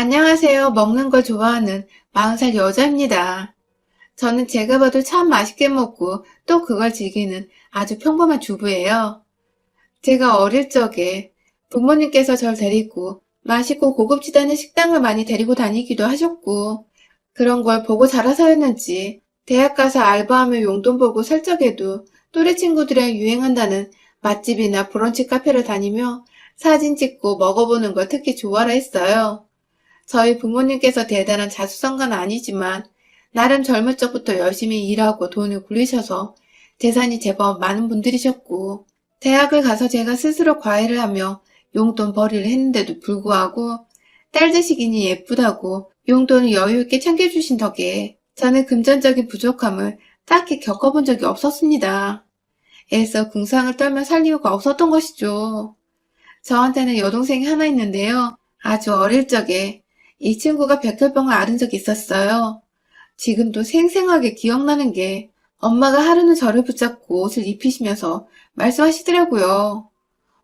안녕하세요. 먹는 걸 좋아하는 40살 여자입니다. 저는 제가 봐도 참 맛있게 먹고 또 그걸 즐기는 아주 평범한 주부예요. 제가 어릴 적에 부모님께서 절 데리고 맛있고 고급지다는 식당을 많이 데리고 다니기도 하셨고 그런 걸 보고 자라서였는지 대학 가서 알바하며 용돈 벌고 살 적에도 또래 친구들이랑 유행한다는 맛집이나 브런치 카페를 다니며 사진 찍고 먹어보는 걸 특히 좋아라 했어요. 저희 부모님께서 대단한 자수성가는 아니지만 나름 젊을 적부터 열심히 일하고 돈을 굴리셔서 재산이 제법 많은 분들이셨고 대학을 가서 제가 스스로 과외를 하며 용돈 벌이를 했는데도 불구하고 딸 자식이니 예쁘다고 용돈을 여유 있게 챙겨주신 덕에 저는 금전적인 부족함을 딱히 겪어본 적이 없었습니다. 애써 궁상을 떨며 살 이유가 없었던 것이죠. 저한테는 여동생이 하나 있는데요. 아주 어릴 적에 이 친구가 백혈병을 앓은 적이 있었어요. 지금도 생생하게 기억나는 게 엄마가 하루는 저를 붙잡고 옷을 입히시면서 말씀하시더라고요.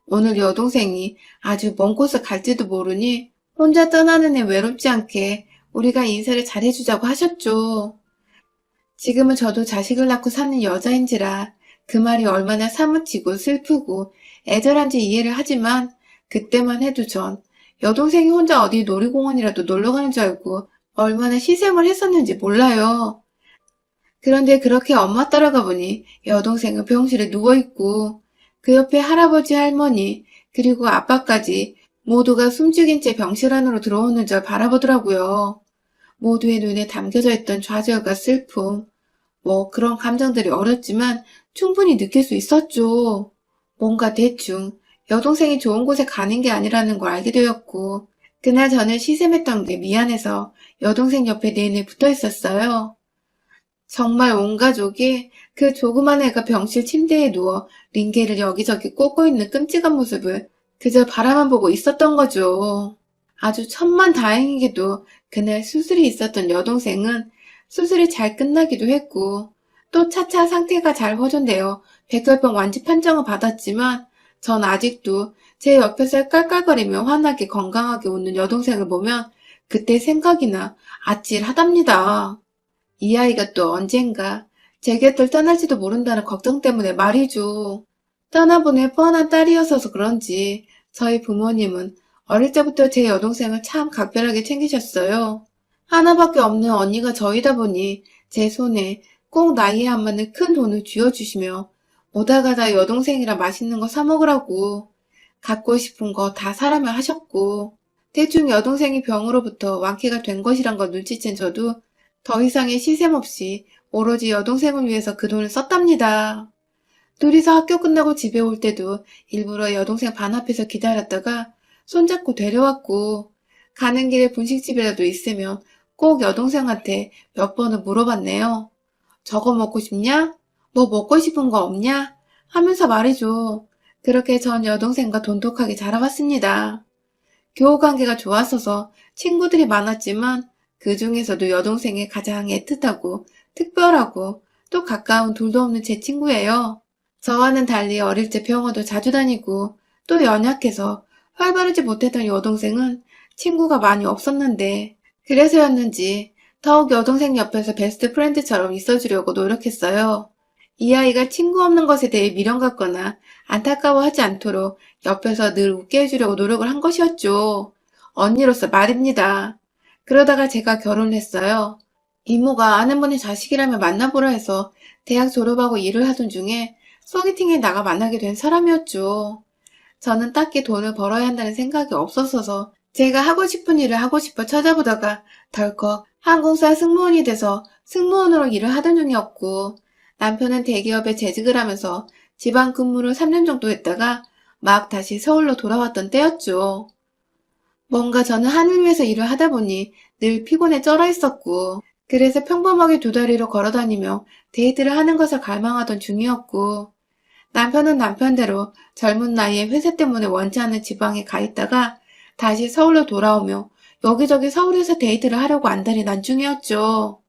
오늘 여동생이 아주 먼 곳을 갈지도 모르니 혼자 떠나는 애 외롭지 않게 우리가 인사를 잘해주자고 하셨죠. 지금은 저도 자식을 낳고 사는 여자인지라 그 말이 얼마나 사무치고 슬프고 애절한지 이해를 하지만 그때만 해도 전 여동생이 혼자 어디 놀이공원이라도 놀러 가는 줄 알고 얼마나 희생을 했었는지 몰라요. 그런데 그렇게 엄마 따라가 보니 여동생은 병실에 누워있고 그 옆에 할아버지 할머니 그리고 아빠까지 모두가 숨죽인 채 병실 안으로 들어오는 절 바라보더라고요. 모두의 눈에 담겨져 있던 좌절과 슬픔, 그런 감정들이 어렸지만 충분히 느낄 수 있었죠. 뭔가 대충 여동생이 좋은 곳에 가는 게 아니라는 걸 알게 되었고 그날 저는 시샘했던 게 미안해서 여동생 옆에 내내 붙어 있었어요. 정말 온 가족이 그 조그만 애가 병실 침대에 누워 링게를 여기저기 꽂고 있는 끔찍한 모습을 그저 바라만 보고 있었던 거죠. 아주 천만다행이게도 그날 수술이 있었던 여동생은 수술이 잘 끝나기도 했고 또 차차 상태가 잘 호전되어 백혈병 완치 판정을 받았지만 전 아직도 제 옆에서 깔깔거리며 환하게 건강하게 웃는 여동생을 보면 그때 생각이나 아찔하답니다. 이 아이가 또 언젠가 제 곁을 떠날지도 모른다는 걱정 때문에 말이죠. 떠나보낼 뻔한 딸이어서 그런지 저희 부모님은 어릴 때부터 제 여동생을 참 각별하게 챙기셨어요. 하나밖에 없는 언니가 저이다 보니 제 손에 꼭 나이에 안 맞는 큰 돈을 쥐어주시며 오다 가다 여동생이랑 맛있는 거 사 먹으라고 갖고 싶은 거 다 사라며 하셨고 대충 여동생이 병으로부터 완쾌가 된 것이란 걸 눈치챈 저도 더 이상의 시샘 없이 오로지 여동생을 위해서 그 돈을 썼답니다. 둘이서 학교 끝나고 집에 올 때도 일부러 여동생 반 앞에서 기다렸다가 손잡고 데려왔고 가는 길에 분식집이라도 있으면 꼭 여동생한테 몇 번을 물어봤네요. 저거 먹고 싶냐? 뭐 먹고 싶은 거 없냐? 하면서 말이죠. 그렇게 전 여동생과 돈독하게 자라왔습니다. 교우관계가 좋았어서 친구들이 많았지만 그 중에서도 여동생이 가장 애틋하고 특별하고 또 가까운 둘도 없는 제 친구예요. 저와는 달리 어릴 때 병원도 자주 다니고 또 연약해서 활발하지 못했던 여동생은 친구가 많이 없었는데 그래서였는지 더욱 여동생 옆에서 베스트 프렌드처럼 있어주려고 노력했어요. 이 아이가 친구 없는 것에 대해 미련 갖거나 안타까워하지 않도록 옆에서 늘 웃게 해주려고 노력을 한 것이었죠. 언니로서 말입니다. 그러다가 제가 결혼을 했어요. 이모가 아내분의 자식이라며 만나보라 해서 대학 졸업하고 일을 하던 중에 소개팅에 나가 만나게 된 사람이었죠. 저는 딱히 돈을 벌어야 한다는 생각이 없었어서 제가 하고 싶은 일을 하고 싶어 찾아보다가 덜컥 항공사 승무원이 돼서 승무원으로 일을 하던 중이었고 남편은 대기업에 재직을 하면서 지방 근무를 3년 정도 했다가 막 다시 서울로 돌아왔던 때였죠. 뭔가 저는 하늘 위에서 일을 하다 보니 늘 피곤에 쩔어 있었고 그래서 평범하게 두 다리로 걸어다니며 데이트를 하는 것을 갈망하던 중이었고 남편은 남편대로 젊은 나이에 회사 때문에 원치 않는 지방에 가 있다가 다시 서울로 돌아오며 여기저기 서울에서 데이트를 하려고 안달이 난 중이었죠.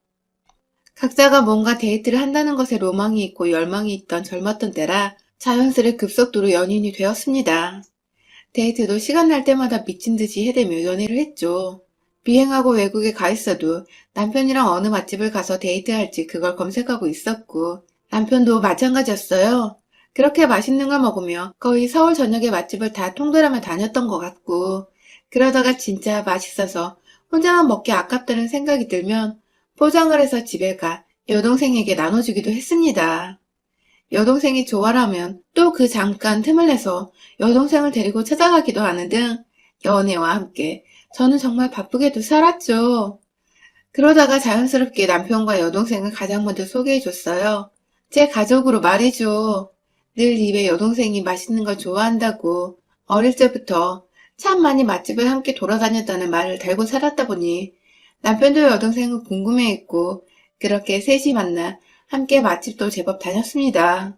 각자가 뭔가 데이트를 한다는 것에 로망이 있고 열망이 있던 젊었던 때라 자연스레 급속도로 연인이 되었습니다. 데이트도 시간 날 때마다 미친 듯이 해대며 연애를 했죠. 비행하고 외국에 가 있어도 남편이랑 어느 맛집을 가서 데이트할지 그걸 검색하고 있었고, 남편도 마찬가지였어요. 그렇게 맛있는 걸 먹으며 거의 서울 전역의 맛집을 다 통돌아며 다녔던 것 같고, 그러다가 진짜 맛있어서 혼자만 먹기 아깝다는 생각이 들면 포장을 해서 집에 가 여동생에게 나눠주기도 했습니다. 여동생이 좋아라면 또 그 잠깐 틈을 내서 여동생을 데리고 찾아가기도 하는 등 연애와 함께 저는 정말 바쁘게도 살았죠. 그러다가 자연스럽게 남편과 여동생을 가장 먼저 소개해줬어요. 제 가족으로 말이죠. 늘 입에 여동생이 맛있는 걸 좋아한다고 어릴 적부터 참 많이 맛집을 함께 돌아다녔다는 말을 달고 살았다 보니 남편도 여동생을 궁금해했고 그렇게 셋이 만나 함께 맛집도 제법 다녔습니다.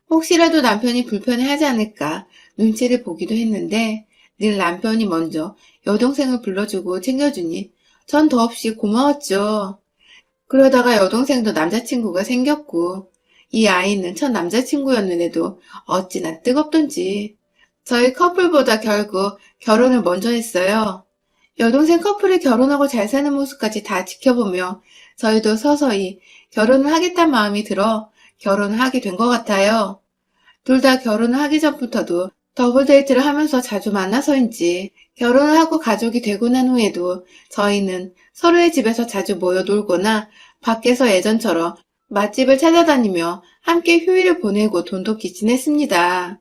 혹시라도 남편이 불편해하지 않을까 눈치를 보기도 했는데 늘 남편이 먼저 여동생을 불러주고 챙겨주니 전 더없이 고마웠죠. 그러다가 여동생도 남자친구가 생겼고 이 아이는 첫 남자친구였는데도 어찌나 뜨겁던지 저희 커플보다 결국 결혼을 먼저 했어요. 여동생 커플이 결혼하고 잘 사는 모습까지 다 지켜보며 저희도 서서히 결혼을 하겠다는 마음이 들어 결혼을 하게 된 것 같아요. 둘 다 결혼을 하기 전부터도 더블 데이트를 하면서 자주 만나서인지 결혼을 하고 가족이 되고 난 후에도 저희는 서로의 집에서 자주 모여 놀거나 밖에서 예전처럼 맛집을 찾아다니며 함께 휴일을 보내고 돈독히 지냈습니다.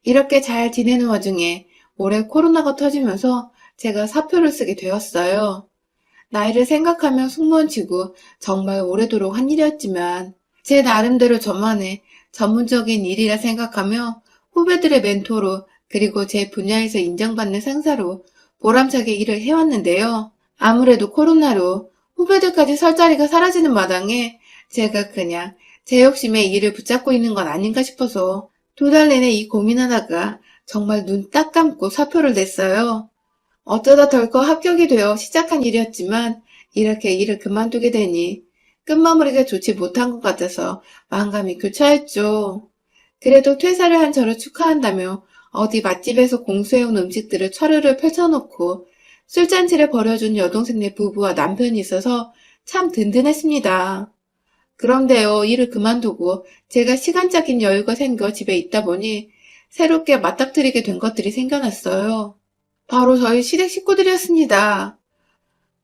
이렇게 잘 지내는 와중에 올해 코로나가 터지면서 제가 사표를 쓰게 되었어요. 나이를 생각하면 승무원 치고 정말 오래도록 한 일이었지만 제 나름대로 저만의 전문적인 일이라 생각하며 후배들의 멘토로 그리고 제 분야에서 인정받는 상사로 보람차게 일을 해왔는데요. 아무래도 코로나로 후배들까지 설 자리가 사라지는 마당에 제가 그냥 제 욕심에 일을 붙잡고 있는 건 아닌가 싶어서 2달 내내 이 고민하다가 정말 눈 딱 감고 사표를 냈어요. 어쩌다 덜컥 합격이 되어 시작한 일이었지만 이렇게 일을 그만두게 되니 끝마무리가 좋지 못한 것 같아서 마음감이 교차했죠. 그래도 퇴사를 한 저를 축하한다며 어디 맛집에서 공수해온 음식들을 차례를 펼쳐놓고 술잔치를 벌여준 여동생네 부부와 남편이 있어서 참 든든했습니다. 그런데요, 일을 그만두고 제가 시간적인 여유가 생겨 집에 있다 보니 새롭게 맞닥뜨리게 된 것들이 생겨났어요. 바로 저희 시댁 식구들이었습니다.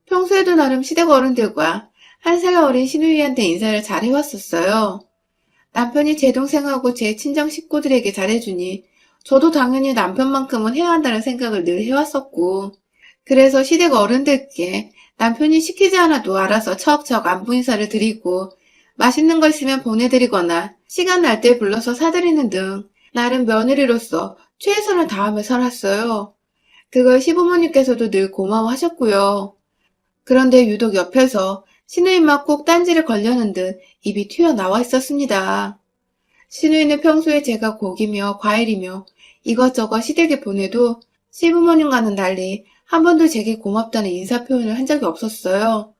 평소에도 나름 시댁 어른들과 1살 어린 시누이한테 인사를 잘 해왔었어요. 남편이 제 동생하고 제 친정 식구들에게 잘해주니 저도 당연히 남편만큼은 해야 한다는 생각을 늘 해왔었고 그래서 시댁 어른들께 남편이 시키지 않아도 알아서 척척 안부 인사를 드리고 맛있는 거 있으면 보내드리거나 시간 날 때 불러서 사드리는 등 나름 며느리로서 최선을 다하며 살았어요. 그걸 시부모님께서도 늘 고마워하셨고요. 그런데 유독 옆에서 시누이만 꼭 딴지를 걸려는 듯 입이 튀어나와 있었습니다. 시누이는 평소에 제가 고기며 과일이며 이것저것 시댁에 보내도 시부모님과는 달리 한 번도 제게 고맙다는 인사 표현을 한 적이 없었어요.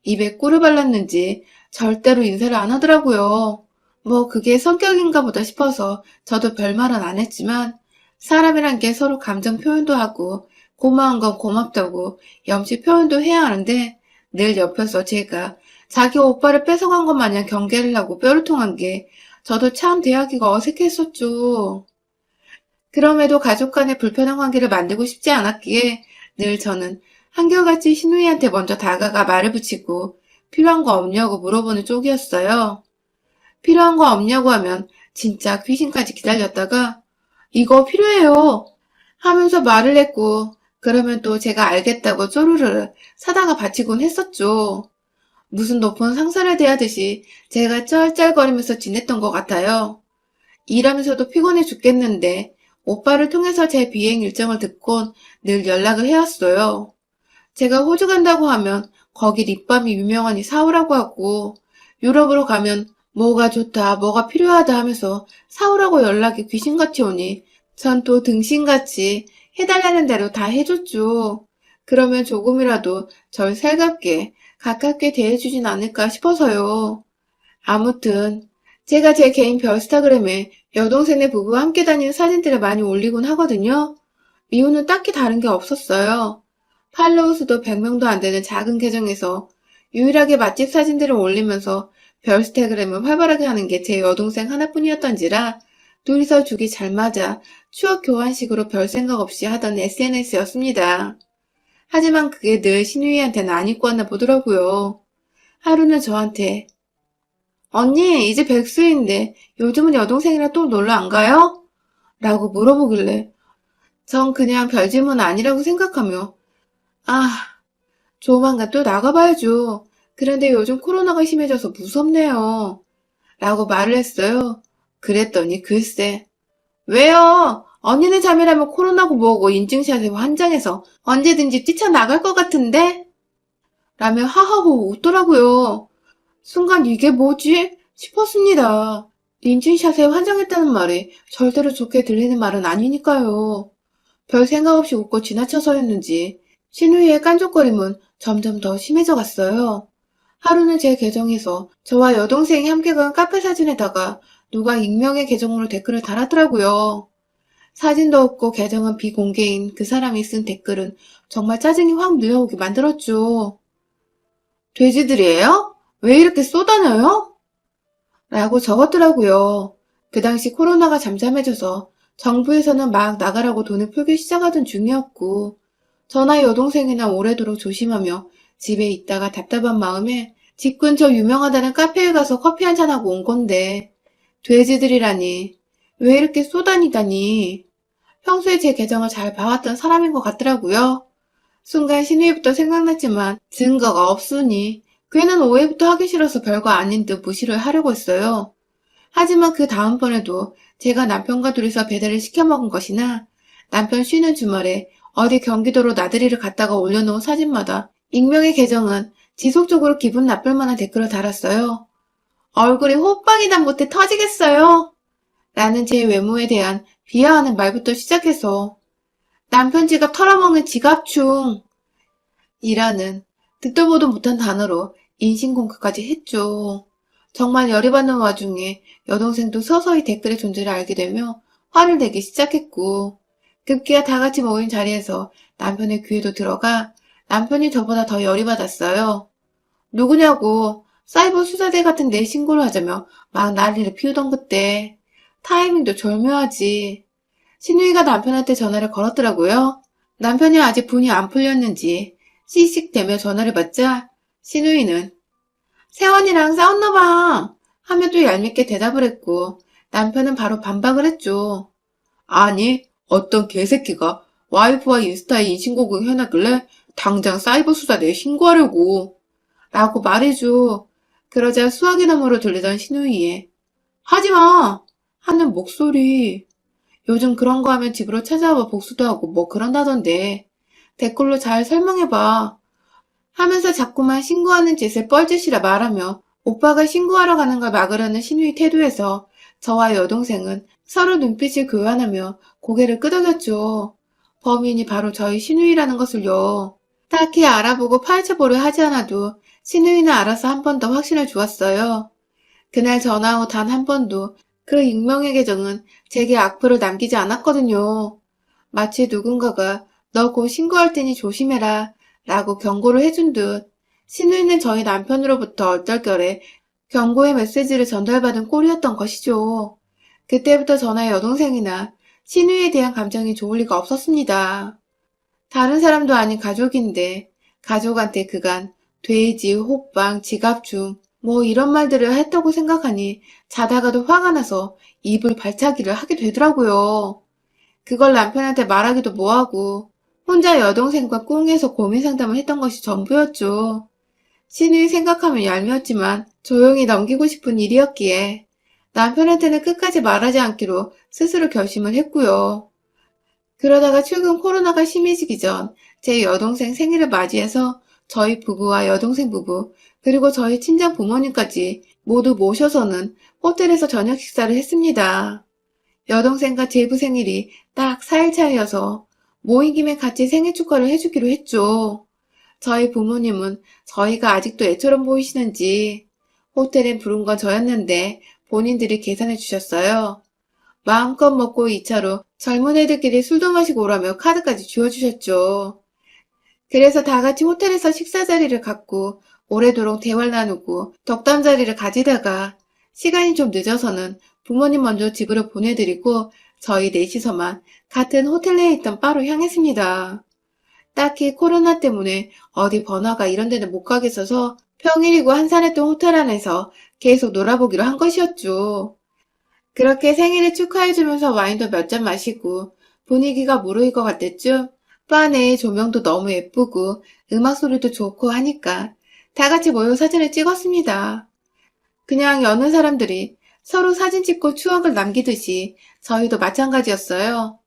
입에 꿀을 발랐는지 절대로 인사를 안 하더라고요. 뭐 그게 성격인가 보다 싶어서 저도 별말은 안 했지만 사람이란 게 서로 감정 표현도 하고 고마운 건 고맙다고 염치 표현도 해야 하는데 늘 옆에서 제가 자기 오빠를 뺏어간 것 마냥 경계를 하고 뼈를 통한 게 저도 참 대하기가 어색했었죠. 그럼에도 가족 간의 불편한 관계를 만들고 싶지 않았기에 늘 저는 한결같이 시누이한테 먼저 다가가 말을 붙이고 필요한 거 없냐고 물어보는 쪽이었어요. 필요한 거 없냐고 하면 진짜 귀신까지 기다렸다가 이거 필요해요 하면서 말을 했고 그러면 또 제가 알겠다고 쪼르르 사다가 바치곤 했었죠. 무슨 높은 상사를 대하듯이 제가 쩔쩔거리면서 지냈던 것 같아요. 일하면서도 피곤해 죽겠는데 오빠를 통해서 제 비행 일정을 듣곤 늘 연락을 해왔어요. 제가 호주 간다고 하면 거기 립밤이 유명하니 사오라고 하고 유럽으로 가면 뭐가 좋다, 뭐가 필요하다 하면서 사오라고 연락이 귀신같이 오니 전 또 등신같이 해달라는 대로 다 해줬죠. 그러면 조금이라도 절 살갑게 가깝게 대해주진 않을까 싶어서요. 아무튼 제가 제 개인 별스타그램에 여동생네 부부와 함께 다니는 사진들을 많이 올리곤 하거든요. 이유는 딱히 다른 게 없었어요. 팔로우 수도 100명도 안 되는 작은 계정에서 유일하게 맛집 사진들을 올리면서 별스타그램을 활발하게 하는 게 제 여동생 하나뿐이었던지라 둘이서 죽이 잘 맞아 추억 교환식으로 별 생각 없이 하던 SNS였습니다. 하지만 그게 늘 신우이한테는 안 입고 왔나 보더라고요. 하루는 저한테 언니 이제 백수인데 요즘은 여동생이랑 또 놀러 안 가요? 라고 물어보길래 전 그냥 별 질문 아니라고 생각하며 아 조만간 또 나가봐야죠. 그런데 요즘 코로나가 심해져서 무섭네요. 라고 말을 했어요. 그랬더니 글쎄 왜요? 언니네 자매라면 코로나고 뭐고 인증샷에 환장해서 언제든지 뛰쳐나갈 것 같은데? 라며 하하고 웃더라고요. 순간 이게 뭐지? 싶었습니다. 인증샷에 환장했다는 말이 절대로 좋게 들리는 말은 아니니까요. 별 생각 없이 웃고 지나쳐서였는지 신우이의 깐족거림은 점점 더 심해져 갔어요. 하루는 제 계정에서 저와 여동생이 함께 간 카페 사진에다가 누가 익명의 계정으로 댓글을 달았더라고요. 사진도 없고 계정은 비공개인 그 사람이 쓴 댓글은 정말 짜증이 확 밀려오게 만들었죠. 돼지들이에요? 왜 이렇게 쏘다녀요? 라고 적었더라고요. 그 당시 코로나가 잠잠해져서 정부에서는 막 나가라고 돈을 풀기 시작하던 중이었고 저나 여동생이나 오래도록 조심하며 집에 있다가 답답한 마음에 집 근처 유명하다는 카페에 가서 커피 한잔하고 온 건데 돼지들이라니 왜 이렇게 쏘다니다니 평소에 제 계정을 잘 봐왔던 사람인 것 같더라고요. 순간 신우이부터 생각났지만 증거가 없으니 괜한 오해부터 하기 싫어서 별거 아닌 듯 무시를 하려고 했어요. 하지만 그 다음번에도 제가 남편과 둘이서 배달을 시켜 먹은 것이나 남편 쉬는 주말에 어디 경기도로 나들이를 갔다가 올려놓은 사진마다 익명의 계정은 지속적으로 기분 나쁠 만한 댓글을 달았어요. 얼굴이 호빵이다 못해 터지겠어요. 라는 제 외모에 대한 비하하는 말부터 시작해서 남편 지갑 털어먹는 지갑충 이라는 듣도 보도 못한 단어로 인신공격까지 했죠. 정말 열이 받는 와중에 여동생도 서서히 댓글의 존재를 알게 되며 화를 내기 시작했고 급기야 다 같이 모인 자리에서 남편의 귀에도 들어가 남편이 저보다 더 열이 받았어요. 누구냐고 사이버 수사대 같은 데 신고를 하자며 막 난리를 피우던 그때 타이밍도 절묘하지. 신우이가 남편한테 전화를 걸었더라고요. 남편이 아직 분이 안 풀렸는지 씩씩대며 전화를 받자 신우이는 세원이랑 싸웠나봐 하며 또 얄밉게 대답을 했고 남편은 바로 반박을 했죠. 아니 어떤 개새끼가 와이프와 인스타에 인신공격 해놨길래 당장 사이버 수사대에 신고하려고 라고 말해줘. 그러자 수화기 너머로 들리던 신우이의 하지마 하는 목소리. 요즘 그런 거 하면 집으로 찾아와 복수도 하고 뭐 그런다던데 댓글로 잘 설명해봐 하면서 자꾸만 신고하는 짓을 뻘짓이라 말하며 오빠가 신고하러 가는 걸 막으려는 신우의 태도에서 저와 여동생은 서로 눈빛을 교환하며 고개를 끄덕였죠. 범인이 바로 저희 신우이라는 것을요. 딱히 알아보고 파헤쳐보려 하지 않아도 신우이는 알아서 한 번 더 확신을 주었어요. 그날 전화 후 단 한 번도 그 익명의 계정은 제게 악플을 남기지 않았거든요. 마치 누군가가 너 곧 신고할 테니 조심해라 라고 경고를 해준 듯 신우이는 저희 남편으로부터 얼떨결에 경고의 메시지를 전달받은 꼴이었던 것이죠. 그때부터 저나 여동생이나 신우이에 대한 감정이 좋을 리가 없었습니다. 다른 사람도 아닌 가족인데 가족한테 그간 돼지, 호빵, 지갑중 뭐 이런 말들을 했다고 생각하니 자다가도 화가 나서 입을 발차기를 하게 되더라고요. 그걸 남편한테 말하기도 뭐하고 혼자 여동생과 꿍해서 고민 상담을 했던 것이 전부였죠. 신우이 생각하면 얄미웠지만 조용히 넘기고 싶은 일이었기에 남편한테는 끝까지 말하지 않기로 스스로 결심을 했고요. 그러다가 최근 코로나가 심해지기 전 제 여동생 생일을 맞이해서 저희 부부와 여동생 부부 그리고 저희 친정 부모님까지 모두 모셔서는 호텔에서 저녁 식사를 했습니다. 여동생과 제부 생일이 딱 4일 차이여서 모인 김에 같이 생일 축하를 해주기로 했죠. 저희 부모님은 저희가 아직도 애처럼 보이시는지 호텔에 부른 건 저였는데 본인들이 계산해 주셨어요. 마음껏 먹고 2차로 젊은 애들끼리 술도 마시고 오라며 카드까지 쥐어주셨죠. 그래서 다 같이 호텔에서 식사 자리를 갖고 오래도록 대화를 나누고 덕담 자리를 가지다가 시간이 좀 늦어서는 부모님 먼저 집으로 보내드리고 저희 넷이서만 같은 호텔 내에 있던 바로 향했습니다. 딱히 코로나 때문에 어디 번화가 이런 데는 못 가겠어서 평일이고 한산했던 호텔 안에서 계속 놀아보기로 한 것이었죠. 그렇게 생일을 축하해주면서 와인도 몇 잔 마시고 분위기가 무르익을 것 같았죠. 바 내의 조명도 너무 예쁘고 음악 소리도 좋고 하니까 다 같이 모여 사진을 찍었습니다. 그냥 여는 사람들이 서로 사진 찍고 추억을 남기듯이 저희도 마찬가지였어요.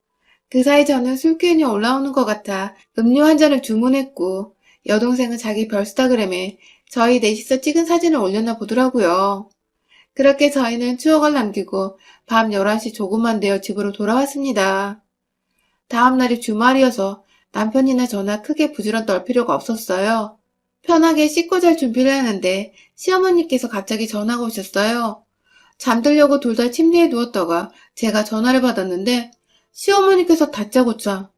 그 사이 저는 술 기운이 올라오는 것 같아 음료 한 잔을 주문했고 여동생은 자기 별스타그램에 저희 넷이서 찍은 사진을 올려놔 보더라고요. 그렇게 저희는 추억을 남기고 밤 11시 조금만 되어 집으로 돌아왔습니다. 다음 날이 주말이어서 남편이나 저나 크게 부지런 떨 필요가 없었어요. 편하게 씻고 잘 준비를 하는데 시어머니께서 갑자기 전화가 오셨어요. 잠들려고 둘 다 침대에 누웠다가 제가 전화를 받았는데 시어머니께서 다짜고짜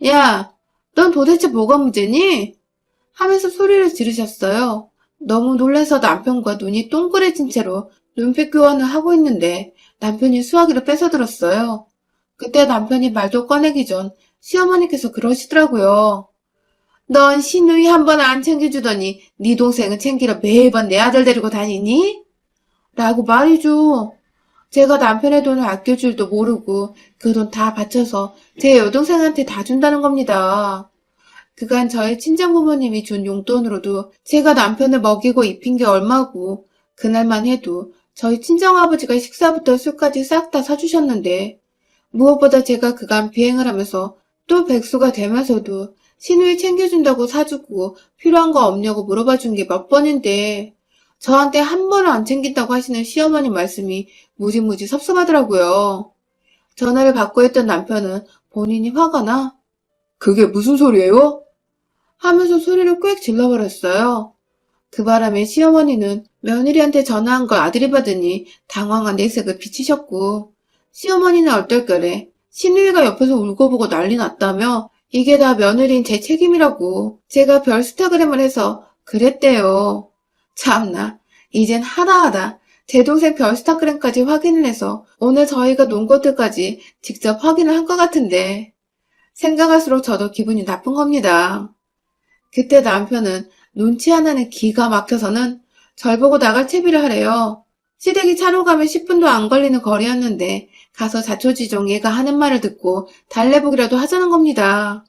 야, 넌 도대체 뭐가 문제니? 하면서 소리를 지르셨어요. 너무 놀라서 남편과 눈이 동그래진 채로 눈빛 교환을 하고 있는데 남편이 수화기를 뺏어들었어요. 그때 남편이 말도 꺼내기 전 시어머니께서 그러시더라고요. 넌 시누이 한 번 안 챙겨주더니 네 동생은 챙기러 매번 내 아들 데리고 다니니? 라고 말이죠. 제가 남편의 돈을 아낄 줄도 모르고 그 돈 다 바쳐서 제 여동생한테 다 준다는 겁니다. 그간 저희 친정부모님이 준 용돈으로도 제가 남편을 먹이고 입힌 게 얼마고 그날만 해도 저희 친정아버지가 식사부터 술까지 싹 다 사주셨는데 무엇보다 제가 그간 비행을 하면서 또 백수가 되면서도 시누이 챙겨준다고 사주고 필요한 거 없냐고 물어봐 준 게 몇 번인데 저한테 한 번을 안 챙긴다고 하시는 시어머니 말씀이 무지무지 섭섭하더라고요. 전화를 받고 있던 남편은 본인이 화가 나 그게 무슨 소리예요? 하면서 소리를 꽥 질러버렸어요. 그 바람에 시어머니는 며느리한테 전화한 걸 아들이 받으니 당황한 내색을 비치셨고 시어머니는 얼떨결에 시누이가 옆에서 울고보고 난리 났다며 이게 다 며느리인 제 책임이라고 제가 별스타그램을 해서 그랬대요. 참나, 이젠 하다하다 제 동생 별스타그램까지 확인을 해서 오늘 저희가 논 것들까지 직접 확인을 한 것 같은데 생각할수록 저도 기분이 나쁜 겁니다. 그때 남편은 눈치 하나는 기가 막혀서는 절 보고 나갈 채비를 하래요. 시댁이 차로 가면 10분도 안 걸리는 거리였는데 가서 자초지종 얘가 하는 말을 듣고 달래보기라도 하자는 겁니다.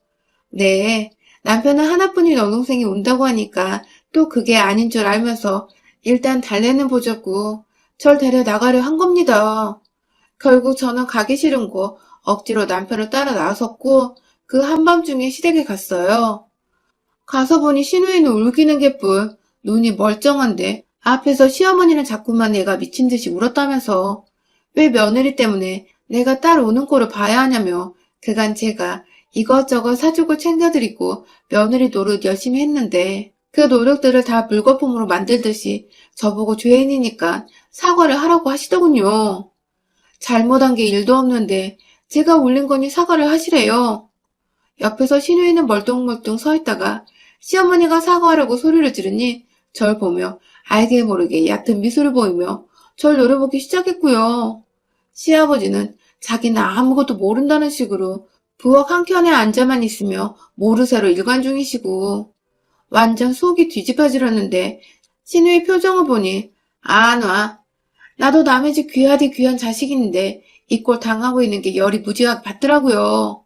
네, 남편은 하나뿐인 여동생이 온다고 하니까 또 그게 아닌 줄 알면서 일단 달래는 보자고 절 데려나가려 한 겁니다. 결국 저는 가기 싫은 거 억지로 남편을 따라 나섰고 그 한밤중에 시댁에 갔어요. 가서 보니 시누이는 울기는 개뿔 눈이 멀쩡한데 앞에서 시어머니는 자꾸만 내가 미친 듯이 울었다면서 왜 며느리 때문에 내가 딸 우는 꼴을 봐야 하냐며 그간 제가 이것저것 사주고 챙겨드리고 며느리 노릇 열심히 했는데 그 노력들을 다 물거품으로 만들듯이 저보고 죄인이니까 사과를 하라고 하시더군요. 잘못한 게 일도 없는데 제가 울린 거니 사과를 하시래요. 옆에서 시누이는 멀뚱멀뚱 서 있다가 시어머니가 사과하라고 소리를 지르니 절 보며 알게 모르게 얕은 미소를 보이며 절 노려보기 시작했고요. 시아버지는 자기는 아무것도 모른다는 식으로 부엌 한켠에 앉아만 있으며 모르쇠로 일관 중이시고 완전 속이 뒤집어지렸는데 시누이 표정을 보니 안 와. 나도 남의 집 귀하디 귀한 자식인데 이 꼴 당하고 있는 게 열이 무지하게 받더라고요.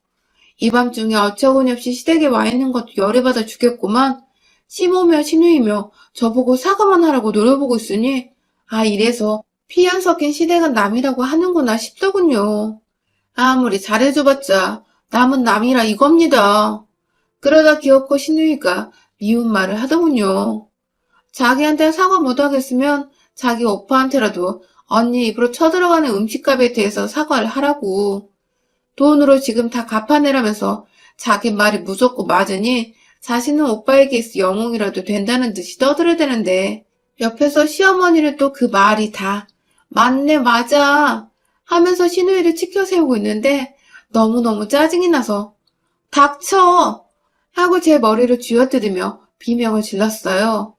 이 밤중에 어처구니 없이 시댁에 와 있는 것도 열이 받아 죽겠구만. 시모며 시누이며 저보고 사과만 하라고 노려보고 있으니 이래서 피 안 섞인 시댁은 남이라고 하는구나 싶더군요. 아무리 잘해줘봤자 남은 남이라 이겁니다. 그러다 기어코 시누이가 미운 말을 하더군요. 자기한테 사과 못하겠으면 자기 오빠한테라도 언니 입으로 쳐들어가는 음식값에 대해서 사과를 하라고. 돈으로 지금 다 갚아내라면서 자기 말이 무섭고 맞으니 자신은 오빠에게 있어 영웅이라도 된다는 듯이 떠들어대는데 옆에서 시어머니는 또 그 말이 다 맞네 맞아 하면서 시누이를 치켜 세우고 있는데 너무너무 짜증이 나서 닥쳐 하고 제 머리를 쥐어뜯으며 비명을 질렀어요.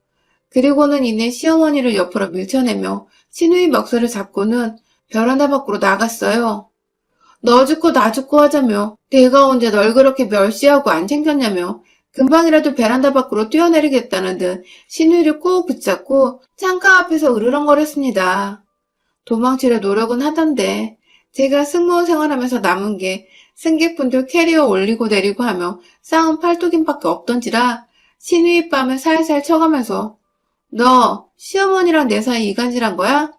그리고는 이내 시어머니를 옆으로 밀쳐내며 신우이 멱살을 잡고는 베란다 밖으로 나갔어요. 너 죽고 나 죽고 하자며 내가 언제 널 그렇게 멸시하고 안 챙겼냐며 금방이라도 베란다 밖으로 뛰어내리겠다는 듯 신우이를 꼭 붙잡고 창가 앞에서 으르렁거렸습니다. 도망치려 노력은 하던데 제가 승무원 생활하면서 남은 게 승객분들 캐리어 올리고 내리고 하며 쌓은 팔뚝임밖에 없던지라 신우이 뺨을 살살 쳐가면서 너 시어머니랑 내 사이 이간질한 거야?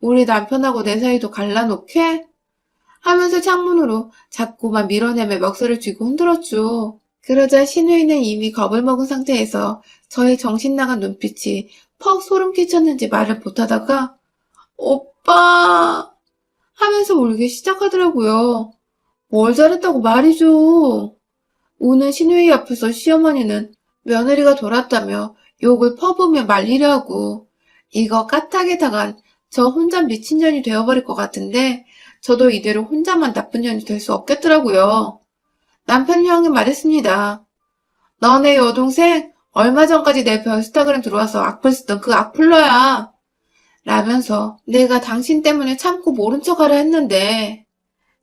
우리 남편하고 내 사이도 갈라놓게? 하면서 창문으로 자꾸만 밀어내며 멱살을 쥐고 흔들었죠. 그러자 신우이는 이미 겁을 먹은 상태에서 저의 정신 나간 눈빛이 퍽 소름 끼쳤는지 말을 못하다가 오빠 하면서 울기 시작하더라고요. 뭘 잘했다고 말이죠. 우는 신우이 앞에서 시어머니는 며느리가 돌았다며 욕을 퍼부으며 말리려 하고 이거 까딱에 당한 저 혼자 미친 년이 되어버릴 것 같은데 저도 이대로 혼자만 나쁜 년이 될 수 없겠더라고요. 남편 형이 말했습니다. 너네 여동생 얼마 전까지 내 별스타그램 들어와서 악플 쓰던 그 악플러야. 라면서 내가 당신 때문에 참고 모른 척하려 했는데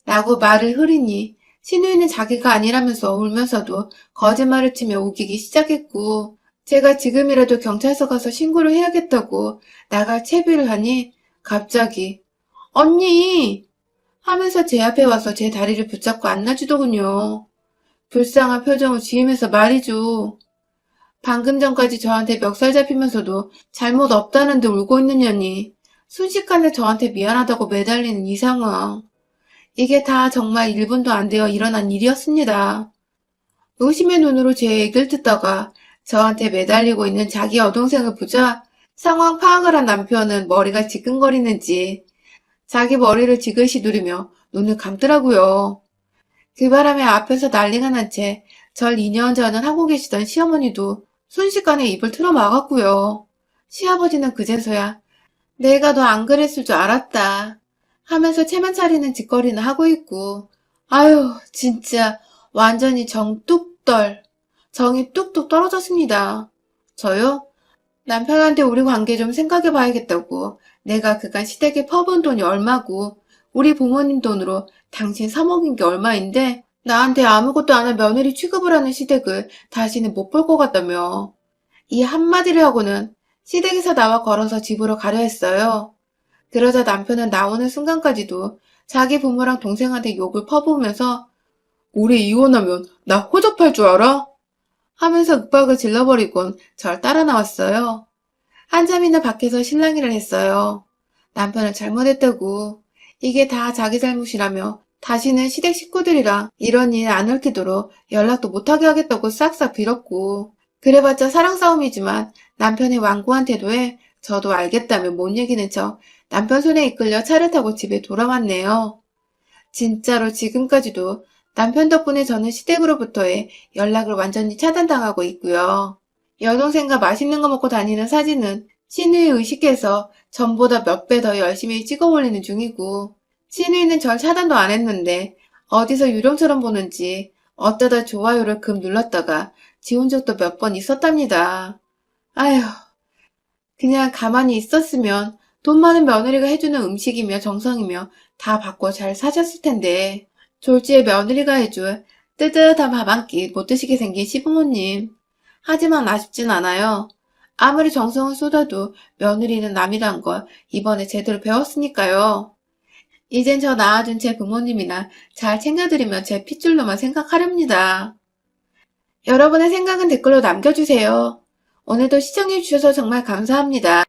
라고 말을 흐리니 신우이는 자기가 아니라면서 울면서도 거짓말을 치며 우기기 시작했고 제가 지금이라도 경찰서 가서 신고를 해야겠다고 나갈 채비를 하니 갑자기 언니 하면서 제 앞에 와서 제 다리를 붙잡고 안아주더군요. 불쌍한 표정을 지으면서 말이죠. 방금 전까지 저한테 멱살 잡히면서도 잘못 없다는 듯 울고 있는 년이 순식간에 저한테 미안하다고 매달리는 이 상황. 이게 다 정말 1분도 안 되어 일어난 일이었습니다. 의심의 눈으로 제 얘기를 듣다가 저한테 매달리고 있는 자기 여동생을 보자 상황 파악을 한 남편은 머리가 지끈거리는지 자기 머리를 지그시 누르며 눈을 감더라고요. 그 바람에 앞에서 난리가 난 채 절 2년 전을 하고 계시던 시어머니도 순식간에 입을 틀어 막았고요. 시아버지는 그제서야 내가 너 안 그랬을 줄 알았다 하면서 체면 차리는 짓거리나 하고 있고 아유 진짜 완전히 정이 뚝뚝 떨어졌습니다. 저요? 남편한테 우리 관계 좀 생각해 봐야겠다고 내가 그간 시댁에 퍼부은 돈이 얼마고 우리 부모님 돈으로 당신 사먹인 게 얼마인데 나한테 아무것도 안 한 며느리 취급을 하는 시댁을 다시는 못 볼 것 같다며 이 한마디를 하고는 시댁에서 나와 걸어서 집으로 가려 했어요. 그러자 남편은 나오는 순간까지도 자기 부모랑 동생한테 욕을 퍼부으면서 우리 이혼하면 나 호접할 줄 알아? 하면서 윽박을 질러버리곤 절 따라 나왔어요. 한참이나 밖에서 실랑이를 했어요. 남편은 잘못했다고 이게 다 자기 잘못이라며 다시는 시댁 식구들이랑 이런 일 안 얽히도록 연락도 못하게 하겠다고 싹싹 빌었고 그래봤자 사랑 싸움이지만 남편의 완고한 태도에 저도 알겠다며 못 이기는 척 남편 손에 이끌려 차를 타고 집에 돌아왔네요. 진짜로 지금까지도 남편 덕분에 저는 시댁으로부터의 연락을 완전히 차단당하고 있고요. 여동생과 맛있는 거 먹고 다니는 사진은 신우이 의식해서 전보다 몇 배 더 열심히 찍어 올리는 중이고 신우이는 절 차단도 안 했는데 어디서 유령처럼 보는지 어쩌다 좋아요를 급 눌렀다가 지운 적도 몇 번 있었답니다. 아휴, 그냥 가만히 있었으면 돈 많은 며느리가 해주는 음식이며 정성이며 다 받고 잘 사셨을 텐데 졸지에 며느리가 해줄 뜨뜻한 밥 한 끼 못 드시게 생긴 시부모님. 하지만 아쉽진 않아요. 아무리 정성을 쏟아도 며느리는 남이란 걸 이번에 제대로 배웠으니까요. 이젠 저 낳아준 제 부모님이나 잘 챙겨드리면 제 핏줄로만 생각하렵니다. 여러분의 생각은 댓글로 남겨주세요. 오늘도 시청해주셔서 정말 감사합니다.